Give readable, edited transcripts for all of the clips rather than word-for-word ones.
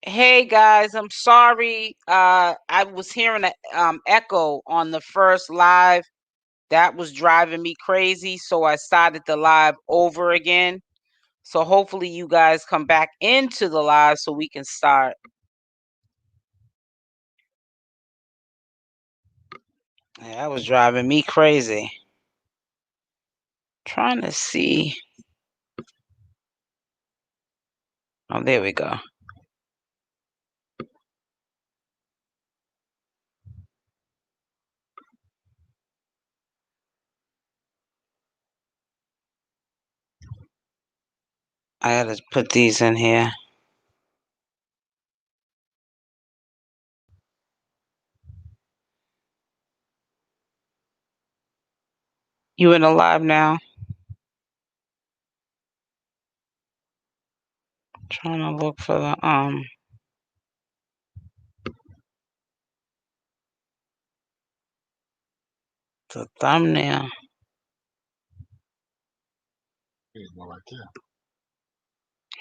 Hey guys, I'm sorry. I was hearing an echo on the first live. That was driving me crazy, so I started the live over again. So hopefully you guys come back into the live so we can start. Yeah, that was driving me crazy. Trying to see. Oh, there we go. I had to put these in here. You in the live now? Trying to look for the thumbnail.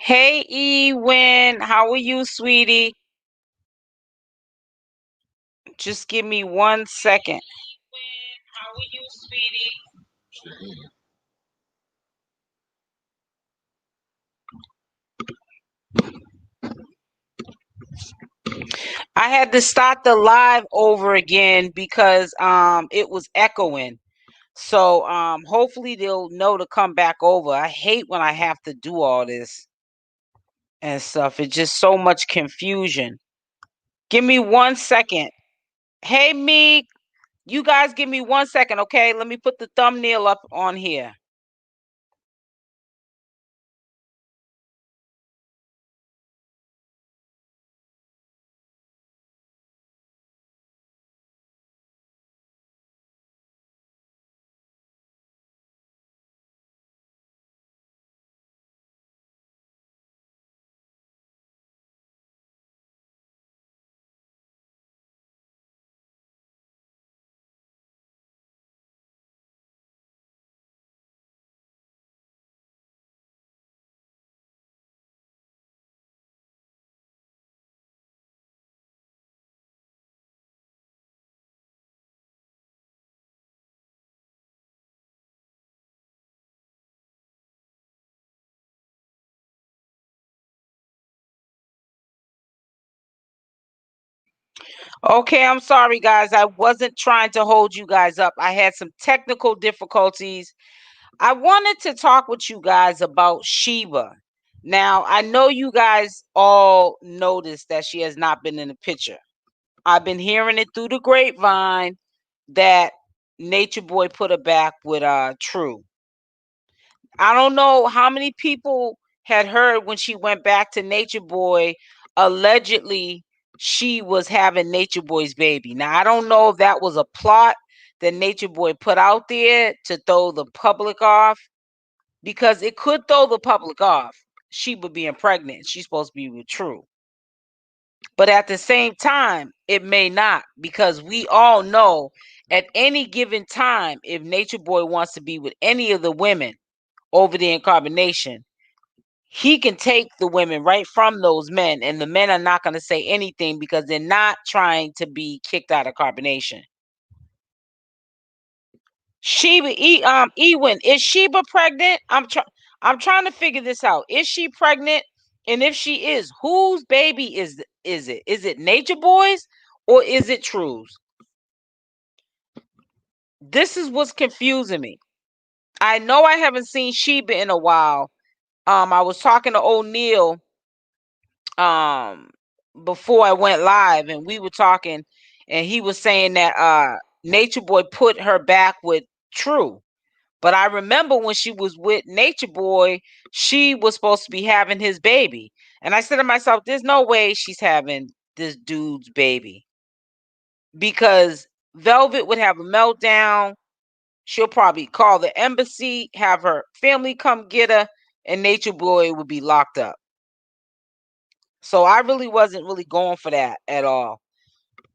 Hey Ewen, how are you, sweetie? Just give me 1 second. How are you, sweetie? I had to start the live over again because it was echoing. So hopefully they'll know to come back over. I hate when I have to do all this and stuff. It's just so much confusion. Give me 1 second. Hey Meek, you guys give me 1 second, okay? Let me put the thumbnail up on here. Okay, I'm sorry, guys. I wasn't trying to hold you guys up. I had some technical difficulties. I wanted to talk with you guys about Sheeba. Now, I know you guys all noticed that she has not been in the picture. I've been hearing it through the grapevine that Nature Boy put her back with True. I don't know how many people had heard when she went back to Nature Boy. Allegedly, she was having Nature Boy's baby. Now, I don't know if that was a plot that Nature Boy put out there to throw the public off, because it could throw the public off. Sheeba being pregnant, she's supposed to be with True. But at the same time, it may not, because we all know at any given time, if Nature Boy wants to be with any of the women over there in Carbonnation, he can take the women right from those men, and the men are not going to say anything because they're not trying to be kicked out of Carbonnation. Sheba, Ewen, is Sheba pregnant? I'm trying to figure this out. Is she pregnant? And if she is, whose baby is it? Is it Nature Boy's or is it True's? This is what's confusing me. I know I haven't seen Sheba in a while. I was talking to O'Neal before I went live, and we were talking, and he was saying that Nature Boy put her back with True. But I remember when she was with Nature Boy, she was supposed to be having his baby. And I said to myself, there's no way she's having this dude's baby, because Velvet would have a meltdown. She'll probably call the embassy, have her family come get her, and Nature Boy would be locked up. So I really wasn't really going for that at all.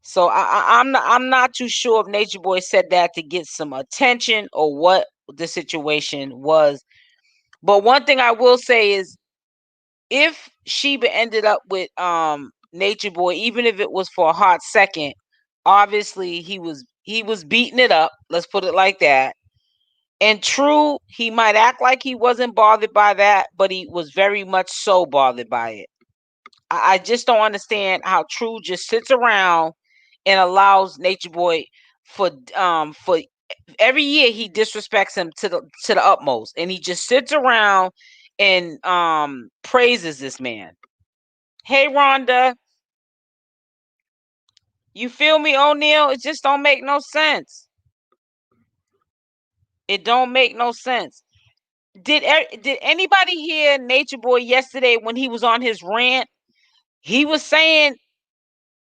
So I'm not too sure if Nature Boy said that to get some attention or what the situation was. But one thing I will say is, if Sheba ended up with Nature Boy, even if it was for a hot second. Obviously, he was beating it up. Let's put it like that. And True, he might act like he wasn't bothered by that, but he was very much so bothered by it. I just don't understand how True just sits around and allows Nature Boy for every year he disrespects him to the utmost, and he just sits around and praises this man. Hey Rhonda, you feel me, O'Neal? It just don't make no sense. It don't make no sense. Did anybody hear Nature Boy yesterday when he was on his rant? He was saying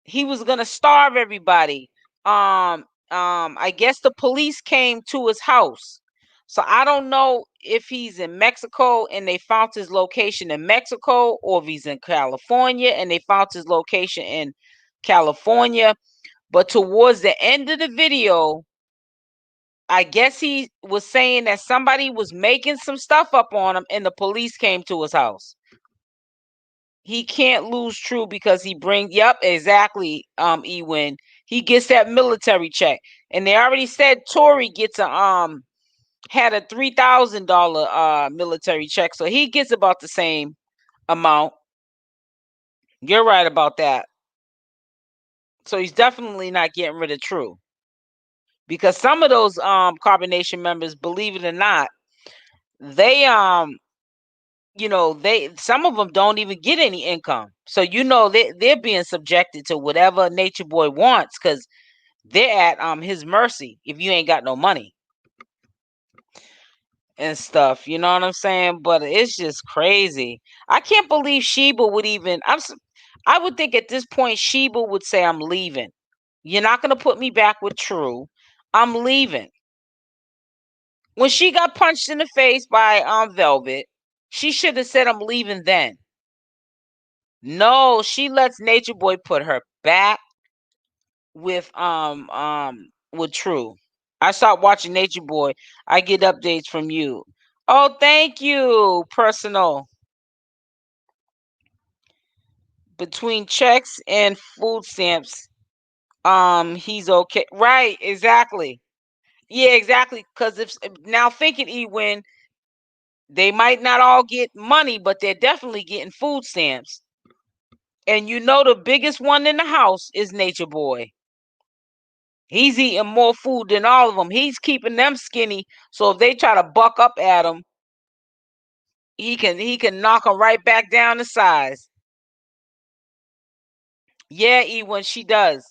he was gonna starve everybody. I guess the police came to his house. So I don't know if he's in Mexico and they found his location in Mexico, or if he's in California and they found his location in California. But towards the end of the video, I guess he was saying that somebody was making some stuff up on him and the police came to his house. He can't lose True because he brings, yep, exactly, Ewin. He gets that military check. And they already said Tori gets had a $3,000 military check. So he gets about the same amount. You're right about that. So he's definitely not getting rid of True. Because some of those Carbonnation members, believe it or not, they some of them don't even get any income. So they're being subjected to whatever Nature Boy wants, because they're at his mercy if you ain't got no money and stuff. You know what I'm saying? But it's just crazy. I can't believe Sheeba would even. I would think at this point Sheeba would say, "I'm leaving. You're not gonna put me back with True. I'm leaving." When she got punched in the face by Velvet, she should have said, "I'm leaving then." No, she lets Nature Boy put her back with True. I stopped watching Nature Boy. I get updates from you. Oh, thank you, personal. Between checks and food stamps, he's okay. Right, exactly. Yeah, exactly. Because if now thinking Ewin, they might not all get money, but they're definitely getting food stamps. And the biggest one in the house is Nature Boy. He's eating more food than all of them. He's keeping them skinny. So if they try to buck up at him, he can knock them right back down to size. Yeah, Ewan, she does.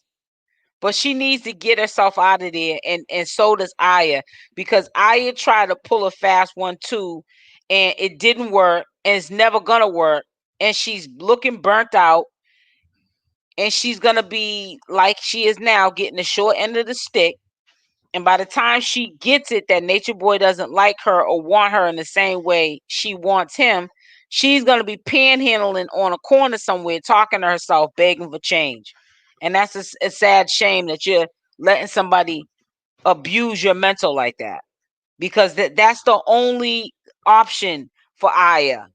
But she needs to get herself out of there, and so does Aya, because Aya tried to pull a fast one too, and it didn't work, and it's never gonna work, and she's looking burnt out, and she's gonna be like she is now, getting the short end of the stick. And by the time she gets it that Nature Boy doesn't like her or want her in the same way she wants him, she's going to be panhandling on a corner somewhere, talking to herself, begging for change. And that's a sad shame that you're letting somebody abuse your mental like that, because that's the only option for Aya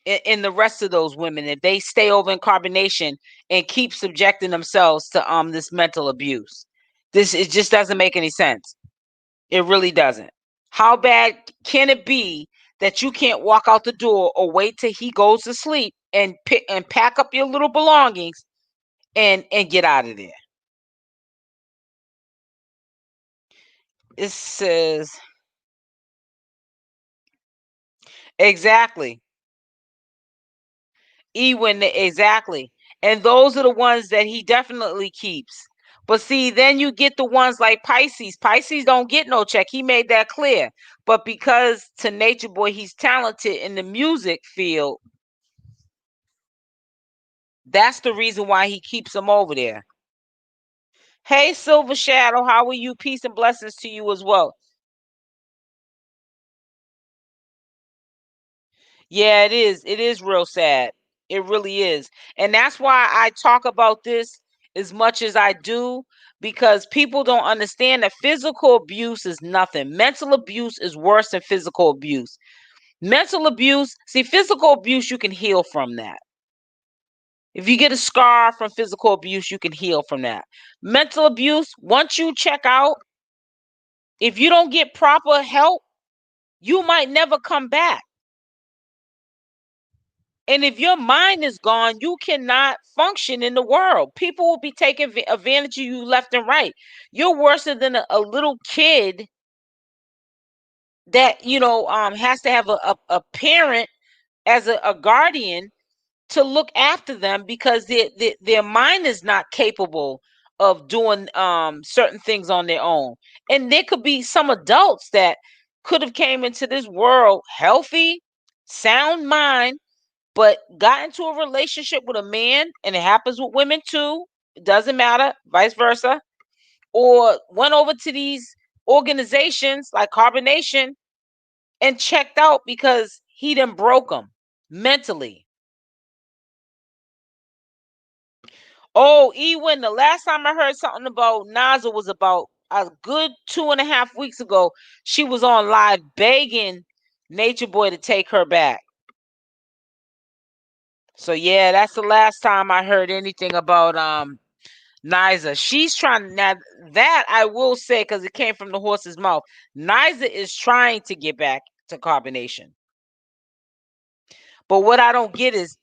and the rest of those women, if they stay over in Carbonnation and keep subjecting themselves to this mental abuse. It just doesn't make any sense. It really doesn't. How bad can it be that you can't walk out the door or wait till he goes to sleep and pack up your little belongings and get out of there? It says exactly. Exactly. And those are the ones that he definitely keeps. But see, then you get the ones like Pisces. Pisces don't get no check. He made that clear. But because to Nature Boy, he's talented in the music field, that's the reason why he keeps them over there. Hey, Silver Shadow, how are you? Peace and blessings to you as well. Yeah, it is. It is real sad. It really is. And that's why I talk about this as much as I do, because people don't understand that physical abuse is nothing. Mental abuse is worse than physical abuse. Mental abuse, see, physical abuse, you can heal from that. If you get a scar from physical abuse, you can heal from that. Mental abuse, once you check out, if you don't get proper help, you might never come back. And if your mind is gone, you cannot function in the world. People will be taking advantage of you left and right. You're worse than a little kid that, has to have a parent as a guardian to look after them because their mind is not capable of doing certain things on their own. And there could be some adults that could have came into this world healthy, sound mind, but got into a relationship with a man, and it happens with women too. It doesn't matter, vice versa. Or went over to these organizations like Carbonnation and checked out because he done broke them mentally. Oh, Ewan, the last time I heard something about Naza was about a good 2.5 weeks ago. She was on live begging Nature Boy to take her back. So yeah, that's the last time I heard anything about Niza. She's trying now. That I will say, because it came from the horse's mouth. Niza is trying to get back to Carbonation. But what I don't get is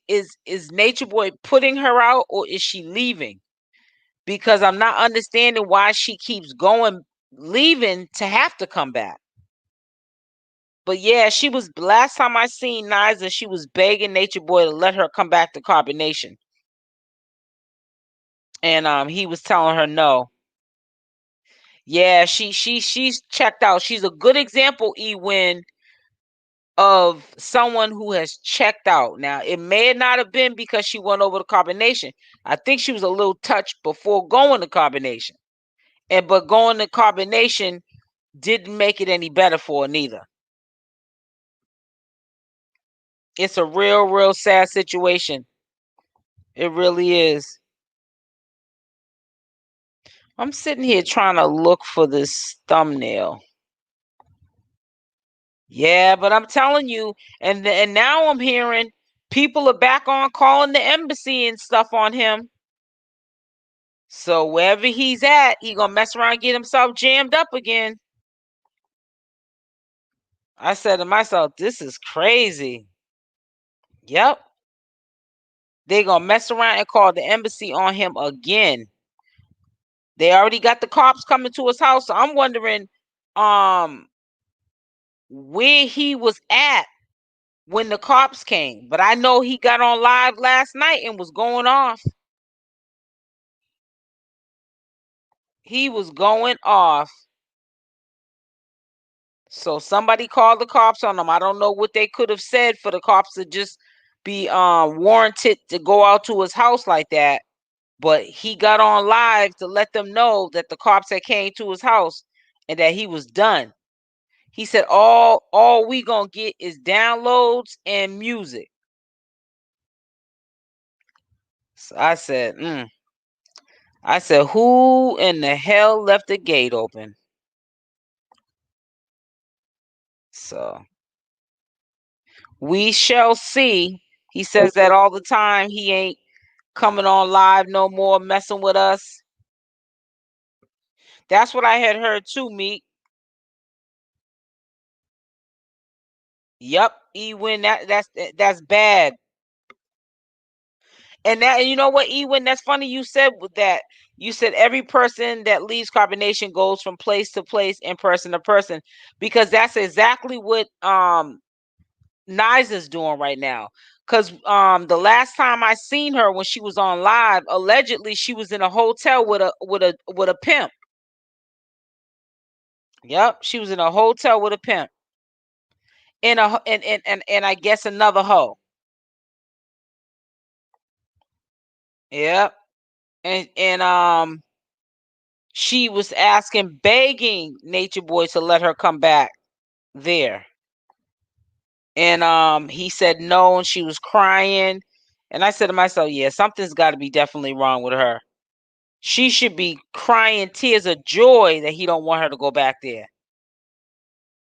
Nature Boy putting her out, or is she leaving? Because I'm not understanding why she keeps leaving to have to come back. But yeah, she was, last time I seen Niza, she was begging Nature Boy to let her come back to Carbonation. And he was telling her no. Yeah, she's checked out. She's a good example, Ewin, of someone who has checked out. Now, it may not have been because she went over to Carbonation. I think she was a little touched before going to Carbonation. But going to Carbonation didn't make it any better for her neither. It's a real, real sad situation. It really is. I'm sitting here trying to look for this thumbnail. Yeah, but I'm telling you, and now I'm hearing people are back on calling the embassy and stuff on him. So wherever he's at, he gonna mess around and get himself jammed up again. I said to myself, this is crazy. Yep. They gonna mess around and call the embassy on him again. They already got the cops coming to his house. So I'm wondering where he was at when the cops came. But I know he got on live last night and was going off. He was going off. So somebody called the cops on him. I don't know what they could have said for the cops to just be warranted to go out to his house like that. But he got on live to let them know that the cops had came to his house and that he was done. He said all we gonna get is downloads and music. So I said, who in the hell left the gate open? So we shall see. He says that all the time. He ain't coming on live no more, messing with us. That's what I had heard too, Meek. Yep, Ewin, that's bad. And that, you know what, Ewin, that's funny you said with that. You said every person that leaves Carbonation goes from place to place and person to person, because that's exactly what Niza's doing right now. Because the last time I seen her when she was on live, allegedly she was in a hotel with a pimp. Yep, she was in a hotel with a pimp. And I guess another hoe. Yep. And she was begging Nature Boy to let her come back there. And he said no, and she was crying. And I said to myself, yeah, something's got to be definitely wrong with her. She should be crying tears of joy that he don't want her to go back there.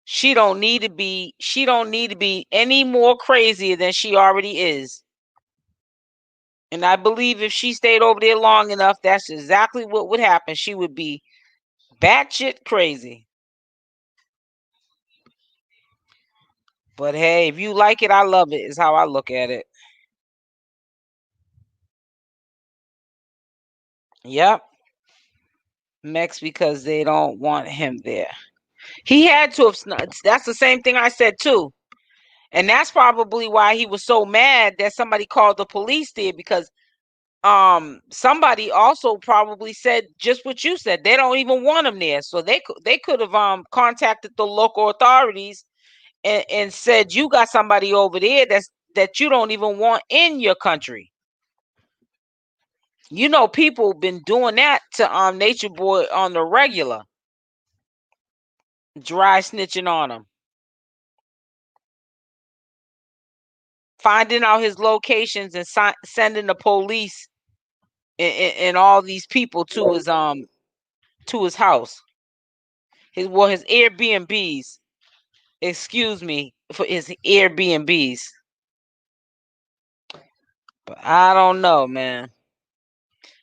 She don't need to be any more crazier than she already is. And I believe if she stayed over there long enough, that's exactly what would happen. She would be batshit crazy. But hey, if you like it, I love it, is how I look at it. Yep. Mex because they don't want him there. He had to have snuck. That's the same thing I said too. And that's probably why he was so mad that somebody called the police there, because somebody also probably said just what you said. They don't even want him there. So they could have contacted the local authorities and said, you got somebody over there that you don't even want in your country. You know, people been doing that to Nature Boy on the regular. Dry snitching on him. Finding out his locations and sending the police and all these people to his house. His Airbnbs. Excuse me, for his Airbnbs. But I don't know, man.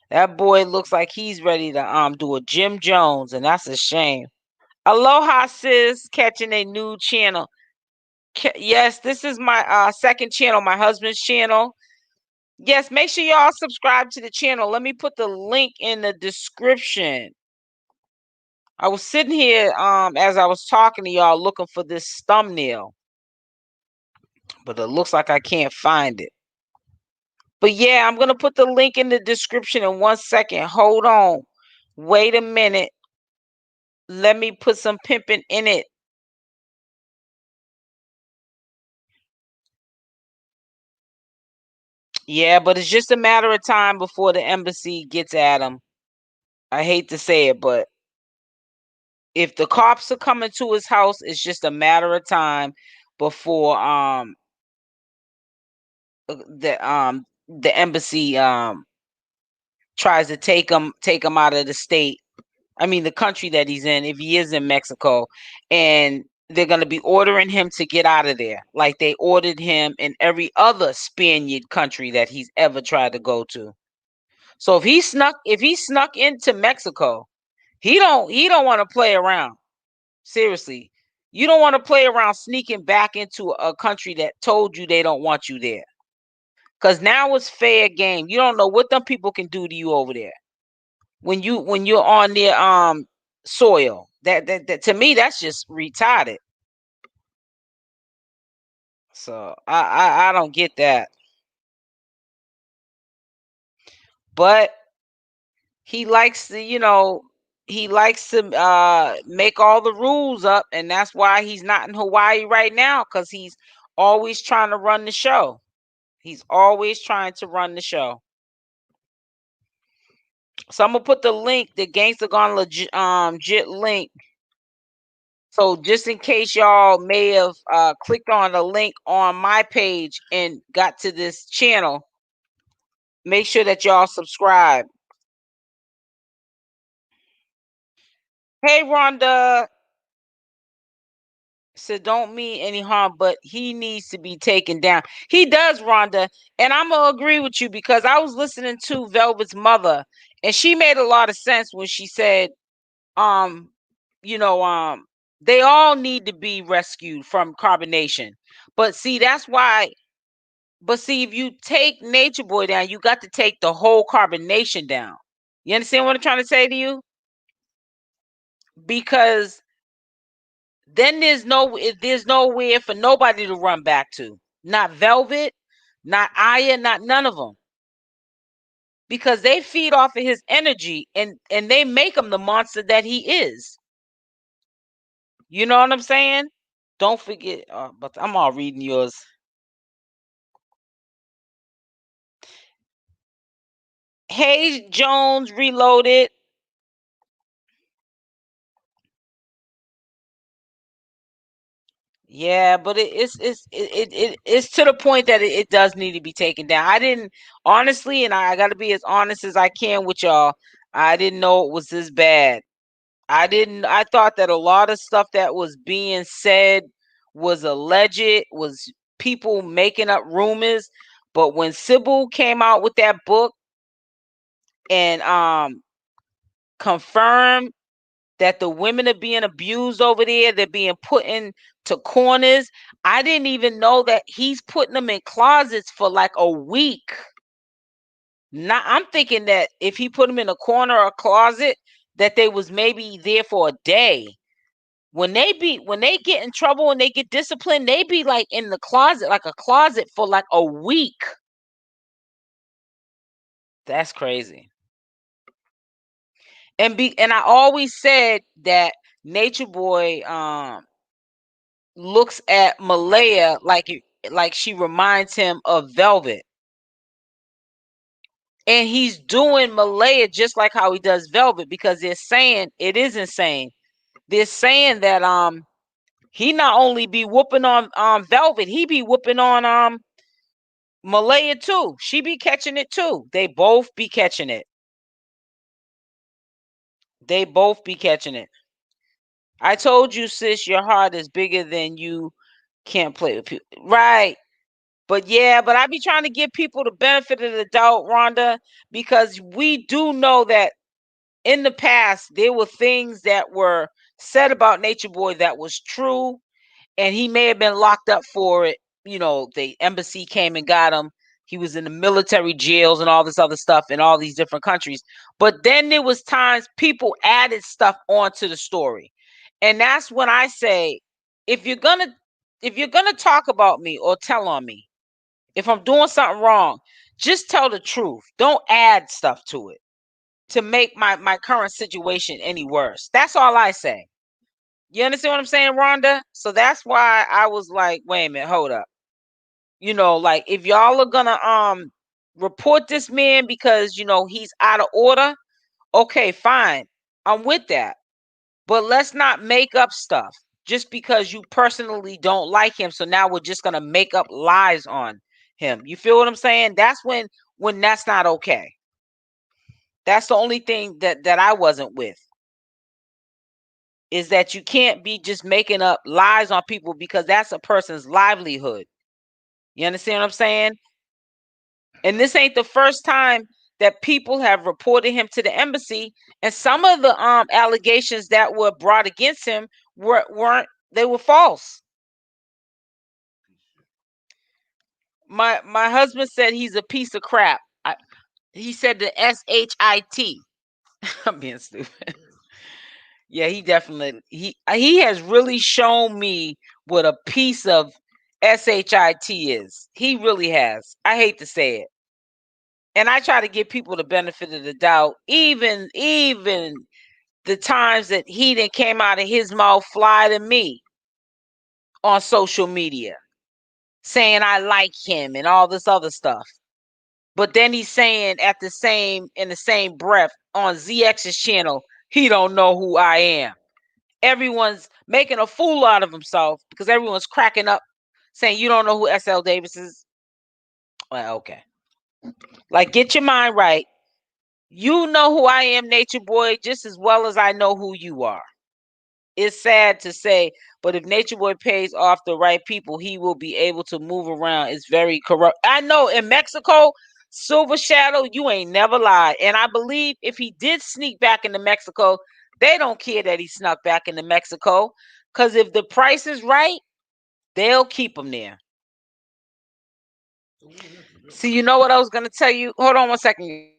That boy looks like he's ready to do a Jim Jones, and that's a shame. Aloha, sis, catching a new channel. Yes, this is my second channel, my husband's channel. Yes, make sure y'all subscribe to the channel. Let me put the link in the description. I was sitting here as I was talking to y'all looking for this thumbnail, but it looks like I can't find it. But yeah, I'm going to put the link in the description in 1 second. Hold on. Wait a minute. Let me put some pimping in it. Yeah, but it's just a matter of time before the embassy gets at him. I hate to say it, but if the cops are coming to his house, it's just a matter of time before the embassy tries to take him out of the state. I mean the country that he's in, if he is in Mexico, and they're going to be ordering him to get out of there like they ordered him in every other Spaniard country that he's ever tried to go to. So if he snuck into Mexico, he don't want to play around. Seriously. You don't want to play around sneaking back into a country that told you they don't want you there. Cuz now it's fair game. You don't know what them people can do to you over there. When you're on their soil. That to me that's just retarded. So I don't get that. But he likes to, make all the rules up, and that's why he's not in Hawaii right now, because he's always trying to run the show. He's always trying to run the show. So I'm gonna put the link, the Gangsta Gone Legit link. So just in case y'all may have clicked on the link on my page and got to this channel, make sure that y'all subscribe. Hey, Rhonda. So don't mean any harm, but he needs to be taken down. He does, Rhonda. And I'm going to agree with you, because I was listening to Velvet's mother, and she made a lot of sense when she said, um, they all need to be rescued from carbonation. But see, that's why. But see, if you take Nature Boy down, you got to take the whole carbonation down. You understand what I'm trying to say to you? Because then there's nowhere for nobody to run back to. Not Velvet, not Aya, not none of them. Because they feed off of his energy, and they make him the monster that he is. You know what I'm saying? Don't forget, but I'm all reading yours. Hey, Jones Reloaded. Yeah, but it's to the point that it does need to be taken down. I didn't, honestly, and I got to be as honest as I can with y'all. I didn't know it was this bad. I thought that a lot of stuff that was being said was alleged, was people making up rumors. But when Sybil came out with that book and confirmed that the women are being abused over there, they're being put into corners. I didn't even know that he's putting them in closets for like a week. Now I'm thinking that if he put them in a corner or a closet, that they was maybe there for a day. When they get in trouble and they get disciplined, they be like in the closet, like a closet for like a week. That's crazy. And I always said that Nature Boy looks at Malaya like she reminds him of Velvet. And he's doing Malaya just like how he does Velvet, because they're saying it is insane. They're saying that he not only be whooping on Velvet, he be whooping on Malaya too. She be catching it too. They both be catching it. They both be catching it. I told you, sis, your heart is bigger than you can't play with people. Right. But I be trying to give people the benefit of the doubt, Rhonda, because we do know that in the past there were things that were said about Nature Boy that was true, and he may have been locked up for it. You know, the embassy came and got him. He was in the military jails and all this other stuff in all these different countries. But then there was times people added stuff onto the story. And that's when I say, if you're gonna talk about me or tell on me, if I'm doing something wrong, just tell the truth. Don't add stuff to it to make my current situation any worse. That's all I say. You understand what I'm saying, Rhonda? So that's why I was like, wait a minute, hold up. You know, like if y'all are gonna report this man because he's out of order, okay, fine. I'm with that. But let's not make up stuff just because you personally don't like him. So now we're just gonna make up lies on him. You feel what I'm saying? That's when that's not okay. That's the only thing that I wasn't with. Is that you can't be just making up lies on people because that's a person's livelihood. You understand what I'm saying? And this ain't the first time that people have reported him to the embassy, and some of the allegations that were brought against him weren't they were false. My husband said he's a piece of crap. He said the SHIT. I'm being stupid. Yeah, he definitely he has really shown me what a piece of SHIT is. He really has. I hate to say it. And I try to give people the benefit of the doubt, even the times that he didn't came out of his mouth fly to me on social media, saying I like him and all this other stuff. But then he's saying in the same breath on ZX's channel, he don't know who I am. Everyone's making a fool out of himself because everyone's cracking up saying you don't know who SL Davis is. Well, okay. Like, get your mind right. You know who I am, Nature Boy, just as well as I know who you are. It's sad to say, but if Nature Boy pays off the right people, he will be able to move around. It's very corrupt. I know in Mexico, Silver Shadow, you ain't never lied. And I believe if he did sneak back into Mexico, they don't care that he snuck back into Mexico. Because if the price is right, they'll keep him there. See, you know what I was going to tell you? Hold on one second.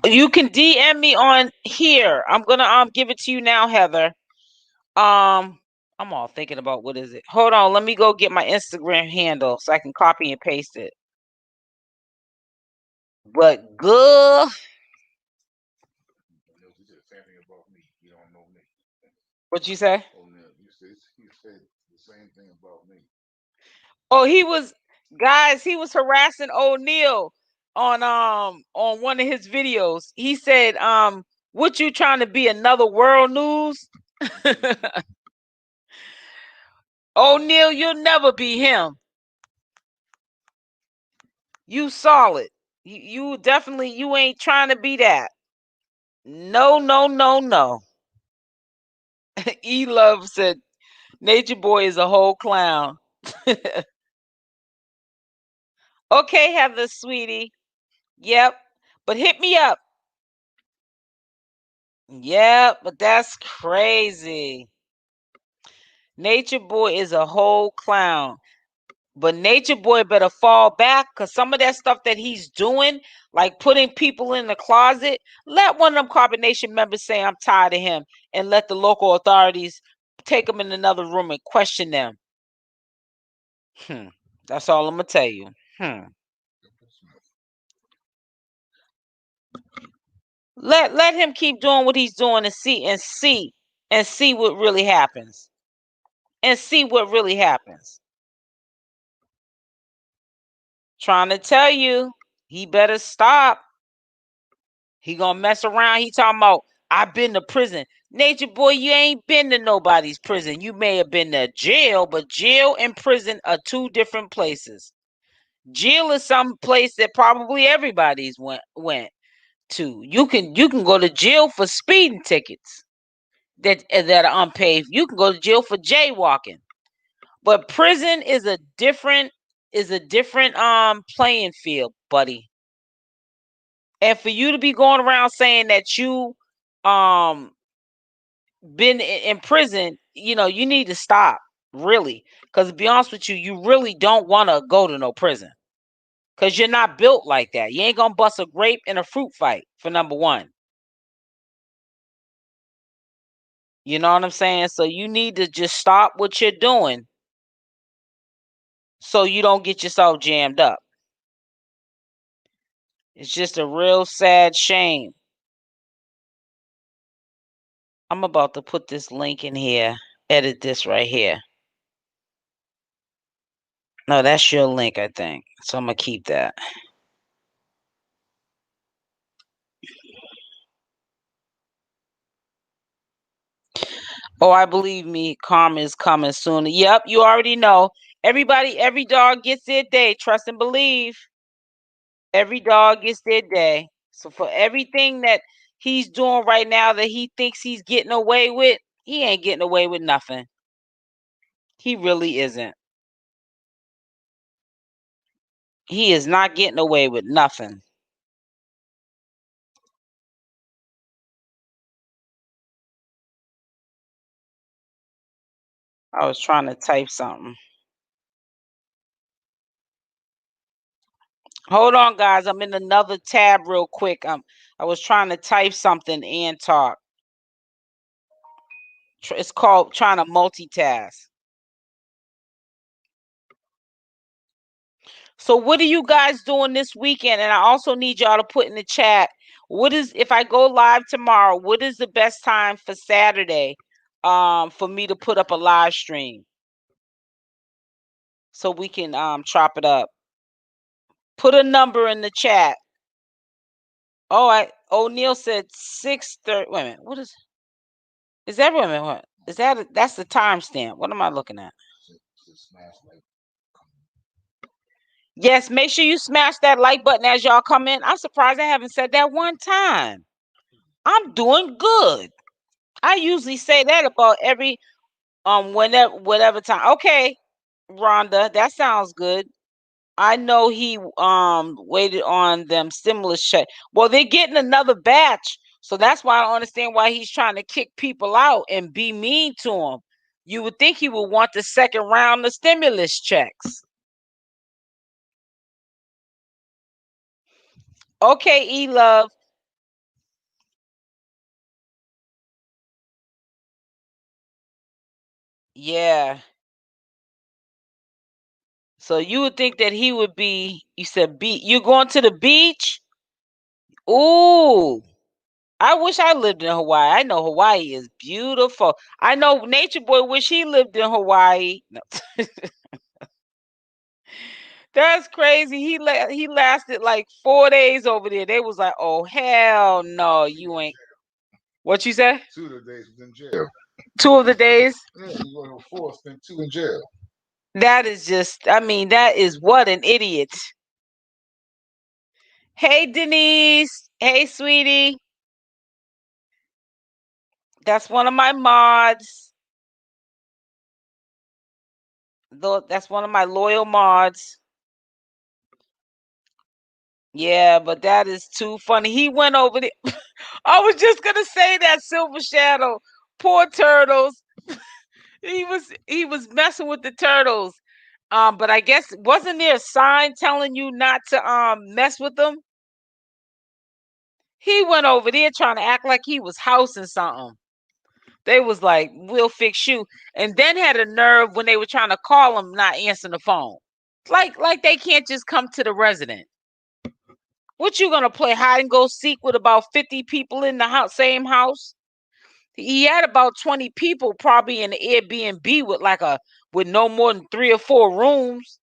You can DM me on here. I'm gonna give it to you now, Heather. I'm all thinking about what is it. Hold on, let me go get my Instagram handle so I can copy and paste it. But good. What you say? You said the same thing about me. Oh, he was harassing O'Neal on one of his videos. He said, what you trying to be, another world news? O'Neal, you'll never be him. You solid. You definitely, you ain't trying to be that. No, no, no, no. E Love said, Nature Boy is a whole clown. Okay, Heather, sweetie. Yep. But hit me up. Yep, but that's crazy. Nature Boy is a whole clown. But Nature Boy better fall back, because some of that stuff that he's doing, like putting people in the closet, let one of them Carbonnation members say, I'm tired of him, and let the local authorities take him in another room and question them. That's all I'm going to tell you. Let him keep doing what he's doing and see what really happens. And see what really happens. Trying to tell you, he better stop. He gonna mess around. He talking about, I've been to prison. Nature Boy, you ain't been to nobody's prison. You may have been to jail, but jail and prison are two different places. Jail is some place that probably everybody's went to. You can go to jail for speeding tickets that are unpaid. You can go to jail for jaywalking. But prison is a different playing field, buddy. And for you to be going around saying that you been in prison, you need to stop, really. Because to be honest with you, you really don't want to go to no prison. Because you're not built like that. You ain't going to bust a grape in a fruit fight, for number one. You know what I'm saying? So you need to just stop what you're doing so you don't get yourself jammed up. It's just a real sad shame. I'm about to put this link in here. Edit this right here. No, that's your link, I think. So I'm going to keep that. Oh, I believe me, karma is coming soon. Yep, you already know. Everybody, every dog gets their day. Trust and believe. Every dog gets their day. So for everything that he's doing right now that he thinks he's getting away with, he ain't getting away with nothing. He really isn't. He is not getting away with nothing. I was trying to type something. Hold on, guys. I'm in another tab real quick. I was trying to type something and talk. It's called trying to multitask. So what are you guys doing this weekend? And I also need y'all to put in the chat, if I go live tomorrow, what is the best time for Saturday for me to put up a live stream? So we can chop it up. Put a number in the chat. Oh, O'Neal said 6:30. Wait a minute. What is that? Wait a minute. What is that? That's the timestamp. What am I looking at? Yes, make sure you smash that like button as y'all come in. I'm surprised I haven't said that one time. I'm doing good. I usually say that about every whatever time. Okay, Rhonda, that sounds good. I know he waited on them stimulus check. Well, they're getting another batch, so that's why I don't understand why he's trying to kick people out and be mean to them. You would think he would want the second round of stimulus checks. Okay, E-Love. Yeah. So you would think that he would be, you said you're going to the beach? Ooh. I wish I lived in Hawaii. I know Hawaii is beautiful. I know Nature Boy wish he lived in Hawaii. No. That's crazy. He lasted like 4 days over there. They was like, "Oh hell no, you ain't." What you say? 2 days was in jail. 2 of the days. Yeah, you go to 4, spend 2 in jail. That is just, I mean, that is what an idiot. Hey, Denise. Hey, sweetie. That's one of my mods. That's one of my loyal mods. Yeah, but that is too funny. He went over there. I was just gonna say that, Silver Shadow. Poor turtles. he was messing with the turtles. But I guess wasn't there a sign telling you not to mess with them? He went over there trying to act like he was housing something. They was like, "We'll fix you," and then had a nerve when they were trying to call him, not answering the phone. Like they can't just come to the resident. What you gonna play hide and go seek with about 50 people in the house, same house? He had about 20 people probably in the Airbnb with no more than 3 or 4 rooms.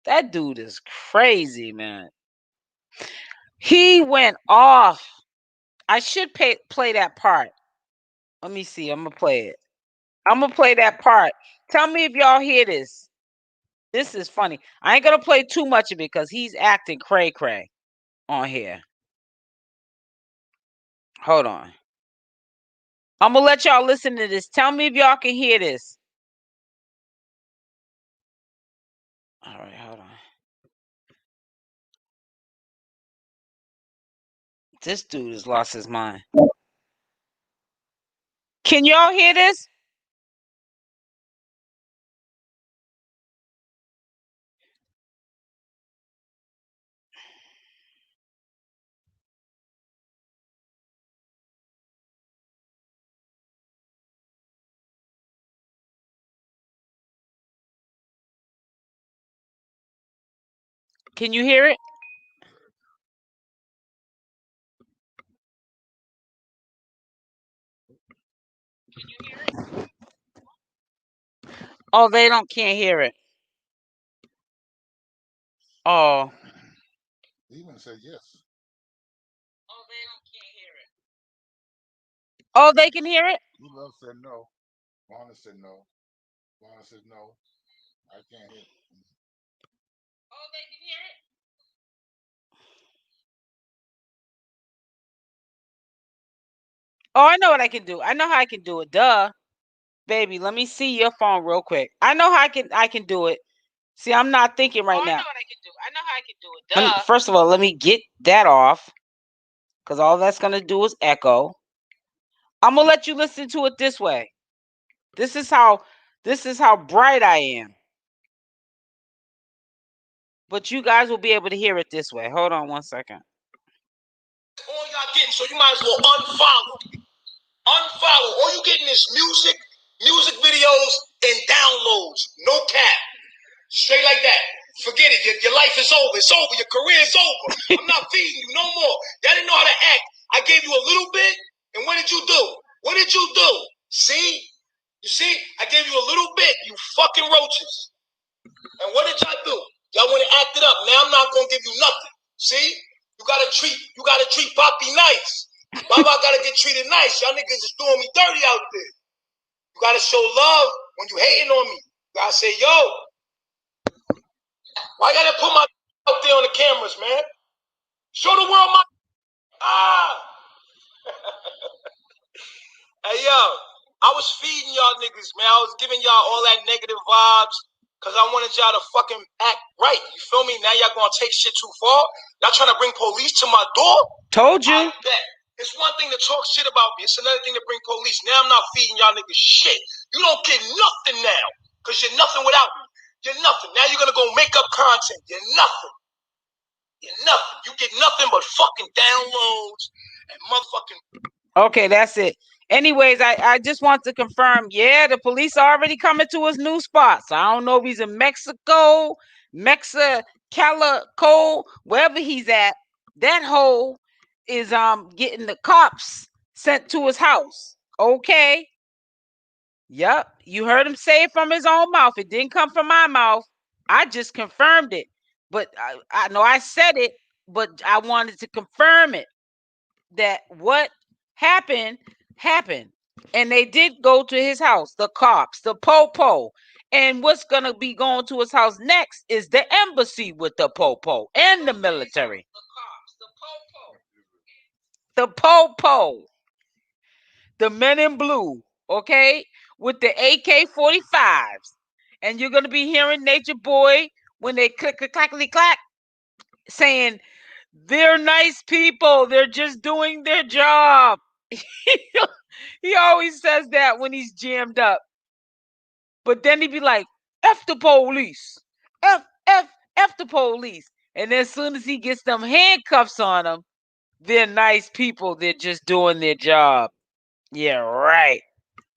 That dude is crazy, man. He went off. I should play that part. Let me see. I'm gonna play it. I'm gonna play that part. Tell me if y'all hear this. This is funny. I ain't gonna play too much of it because he's acting cray cray on here. Hold on. I'm gonna let y'all listen to this. Tell me if y'all can hear this. All right, hold on. This dude has lost his mind. Can y'all hear this? Can you hear it? Oh, they can't hear it. Oh. He even said yes. Oh, they can't hear it. Oh, they can hear it? He love said no. Vonna said no. Vonna said no. I can't hear it. Oh, they can hear it? Oh, I know what I can do. I know how I can do it. Duh. Baby, let me see your phone real quick. I know how I can do it. See, I'm not thinking right now. I know what I can do. I know how I can do it. Duh. First of all, let me get that off. Because all that's gonna do is echo. I'm gonna let you listen to it this way. This is how bright I am. But you guys will be able to hear it this way. Hold on one second. All y'all getting, so you might as well unfollow. Unfollow. All you getting is music videos, and downloads. No cap. Straight like that. Forget it. Your life is over. It's over. Your career is over. I'm not feeding you no more. Y'all didn't know how to act. I gave you a little bit, and what did you do? What did you do? See? You see? I gave you a little bit, you fucking roaches. And what did y'all do? Y'all want to act it up. Now I'm not gonna give you nothing. See? You gotta treat Poppy nice. Baba gotta get treated nice. Y'all niggas is doing me dirty out there. You gotta show love when you hating on me. You gotta say, yo, why you gotta put my out there on the cameras, man? Show the world my Hey yo, I was feeding y'all niggas, man. I was giving y'all all that negative vibes. Cause I wanted y'all to fucking act right. You feel me? Now y'all gonna take shit too far. Y'all trying to bring police to my door? Told you. I bet. It's one thing to talk shit about me. It's another thing to bring police. Now I'm not feeding y'all niggas shit. You don't get nothing now. Cause you're nothing without me. You're nothing. Now you're gonna go make up content. You're nothing. You're nothing. You get nothing but fucking downloads and motherfucking. Okay, that's it. Anyways, I just want to confirm, yeah, the police are already coming to his new spots. I don't know if he's in Mexico, Calico, wherever he's at. That hole is getting the cops sent to his house. Okay. Yep. You heard him say it from his own mouth. It didn't come from my mouth. I just confirmed it. But I know I said it, but I wanted to confirm it that what happened. And they did go to his house, the cops, the popo. And what's going to be going to his house next is the embassy with the popo and the military. The popo. The men in blue, okay, with the AK-45s. And you're going to be hearing Nature Boy when they click, click, clackety, clack, saying, they're nice people. They're just doing their job. He always says that when he's jammed up. But then he'd be like, F the police. F, F, F the police. And then as soon as he gets them handcuffs on them, they're nice people. They're just doing their job. Yeah, right.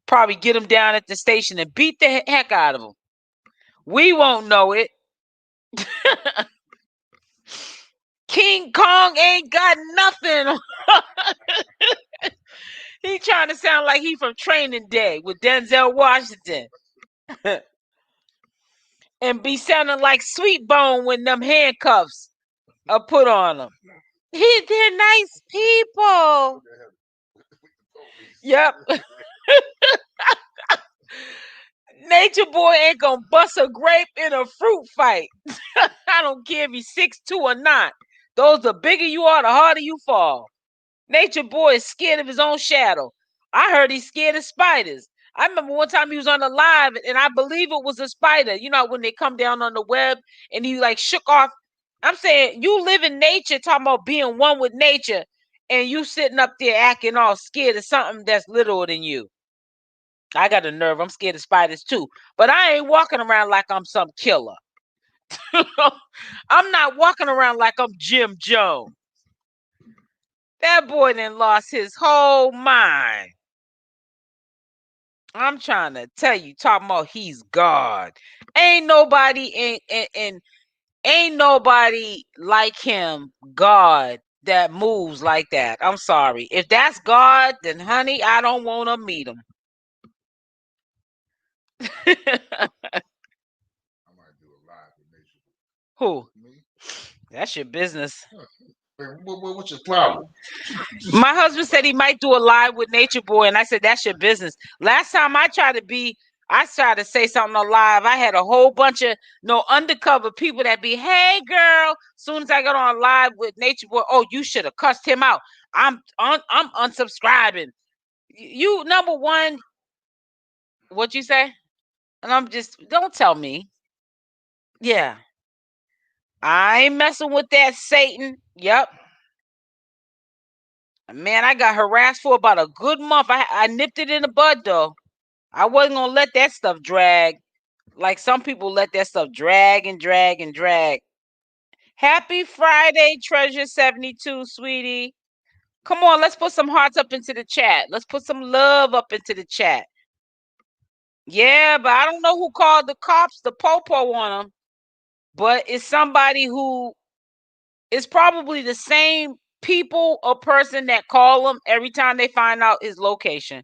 Probably get them down at the station and beat the heck out of them. We won't know it. King Kong ain't got nothing. He trying to sound like he from Training Day with Denzel Washington. And be sounding like Sweet Bone when them handcuffs are put on him. They're nice people. Yep. Nature Boy ain't gonna bust a grape in a fruit fight. I don't care if he's 6'2" or not. Those the bigger you are, the harder you fall. Nature Boy is scared of his own shadow. I heard he's scared of spiders. I remember one time he was on a live, and I believe it was a spider. You know, when they come down on the web and he like shook off. I'm saying, you live in nature, talking about being one with nature, and you sitting up there acting all scared of something that's littler than you. I got a nerve. I'm scared of spiders too. But I ain't walking around like I'm some killer. I'm not walking around like I'm Jim Jones. That boy then lost his whole mind. I'm trying to tell you, talking about he's God. Ain't nobody ain't nobody like him, God, that moves like that. I'm sorry. If that's God, then honey, I don't want to meet him. I might do a live with Nature. Who? Me? That's your business. What's your problem? My husband said he might do a live with Nature Boy, and I said, that's your business. Last time I tried to say something on live, I had a whole bunch of undercover people that be, hey girl, soon as I got on live with Nature Boy, oh, you should have cussed him out. I'm unsubscribing. You number one, what you say? And I'm just, don't tell me. Yeah. I ain't messing with that Satan. Yep. Man, I got harassed for about a good month. I nipped it in the bud though. I wasn't gonna let that stuff drag. Like some people let that stuff drag and drag and drag. Happy Friday, Treasure 72, sweetie. Come on, let's put some hearts up into the chat. Let's put some love up into the chat. Yeah, but I don't know who called the cops, the popo on them. But it's somebody who is probably the same people or person that call him every time they find out his location.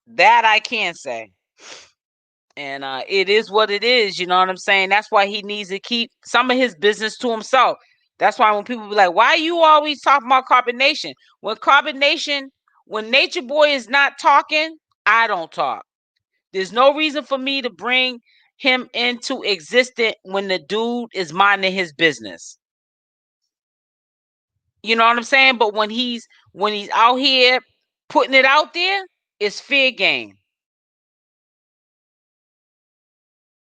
That I can say. And it is what it is, you know what I'm saying? That's why he needs to keep some of his business to himself. That's why when people be like, why you always talking about Carbonnation? When Nature Boy is not talking, I don't talk. There's no reason for me to bring him into existence when the dude is minding his business. You know what I'm saying? But when he's out here putting it out there, it's fair game.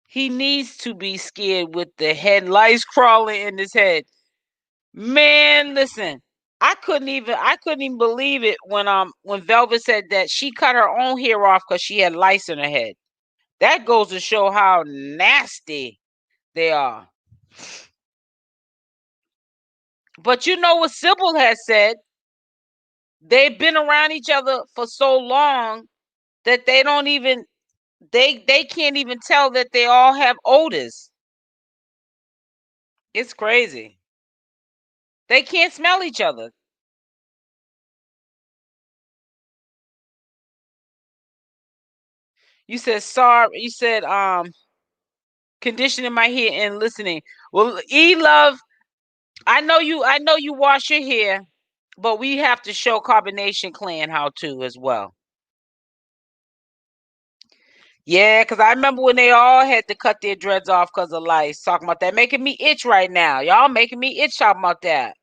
He needs to be scared with the headlights crawling in his head. Man, listen, I couldn't even believe it when Velvet said that she cut her own hair off because she had lice in her head. That goes to show how nasty they are. But you know what Sybil has said? They've been around each other for so long that they can't even tell that they all have odors. It's crazy. They can't smell each other. You said sorry. You said conditioning my hair and listening. Well, E Love, I know you wash your hair. But we have to show Carbonnation Clan how to as well. Yeah, because I remember when they all had to cut their dreads off because of lice. Talking about that. Making me itch right now. Y'all making me itch talking about that.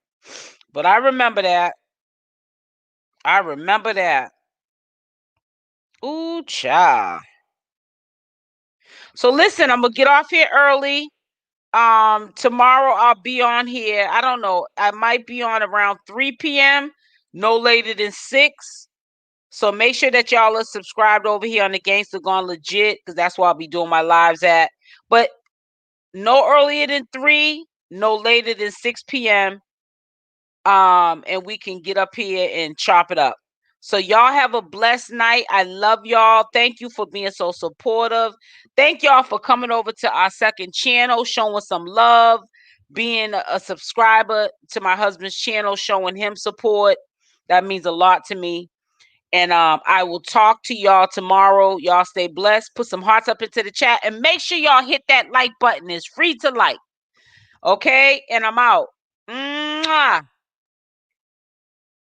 But I remember that. I remember that. Ooh, cha. So listen, I'm going to get off here early. Tomorrow I'll be on here. I don't know. I might be on around 3 p.m. No later than 6. So make sure that y'all are subscribed over here on the Gangsta Gone Legit, because that's where I'll be doing my lives at. But no earlier than 3, no later than 6 p.m. And we can get up here and chop it up. So y'all have a blessed night. I love y'all. Thank you for being so supportive. Thank y'all for coming over to our second channel, showing some love, being a subscriber to my husband's channel, showing him support. That means a lot to me. And I will talk to y'all tomorrow. Y'all stay blessed. Put some hearts up into the chat. And make sure y'all hit that like button. It's free to like. Okay? And I'm out.